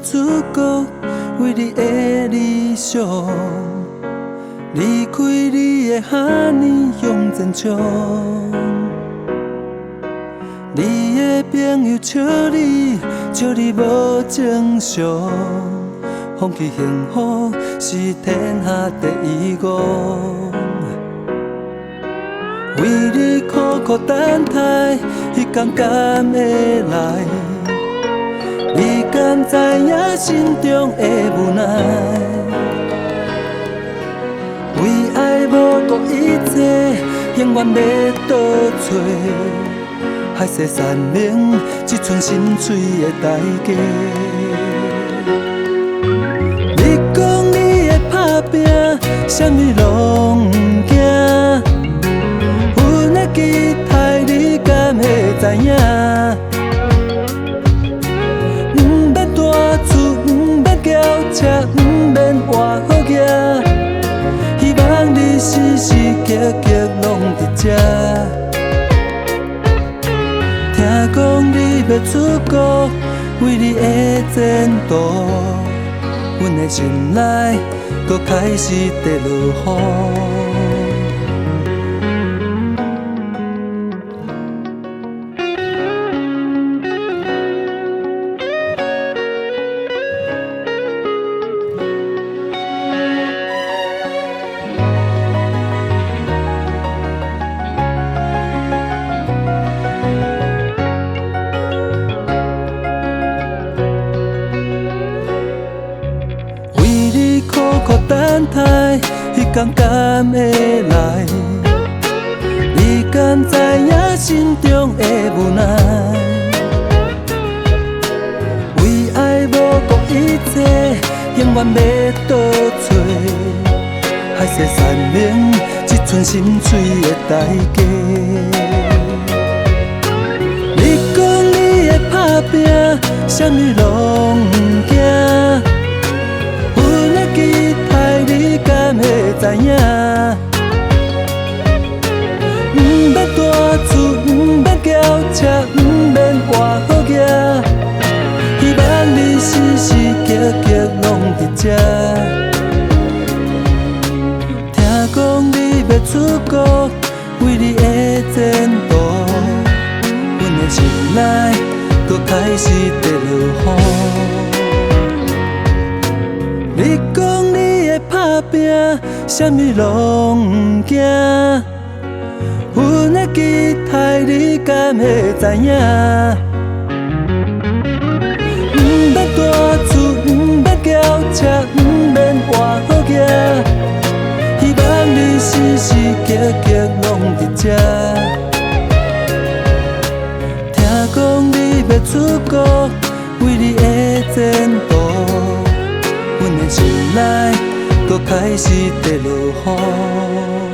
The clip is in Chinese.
出国，为你的理想，离开你的哈尼用坚强。你的朋友笑你无正常，放弃幸福是天下第一误。为你苦苦等待，彼天敢会来？你敢知影心中的无奈？为爱无顾一切，永远要倒找？海誓山盟，一寸心碎的代价。你讲你会打拼，啥物拢不惊。阮的期待，你敢会知影？不免大厝，不免轿车，不免换好行。希望你时时刻刻拢伫这。听讲你要出国，为你的前途，阮的心内搁开始跌落雨。苦等待，彼天敢会来？你敢知影心中的无奈？为爱无顾一切，永远要倒找？海誓山盟，一寸心碎的代价。你讲你会打拼，啥物拢不惊。期待你敢会知影？不免大厝，不免轿车，不免换好行。希望你时时刻刻拢伫这。听讲你要出国，为你的前途，阮的心内搁开始跌落雨。你讲你会打拼，啥物拢不惊。阮的期待，你敢会知影？不免大厝，不免轿车，不免换好行。希望你时时刻刻拢伫这。听讲你要出国，为你的前途。阮的心内搁开始跌落雨。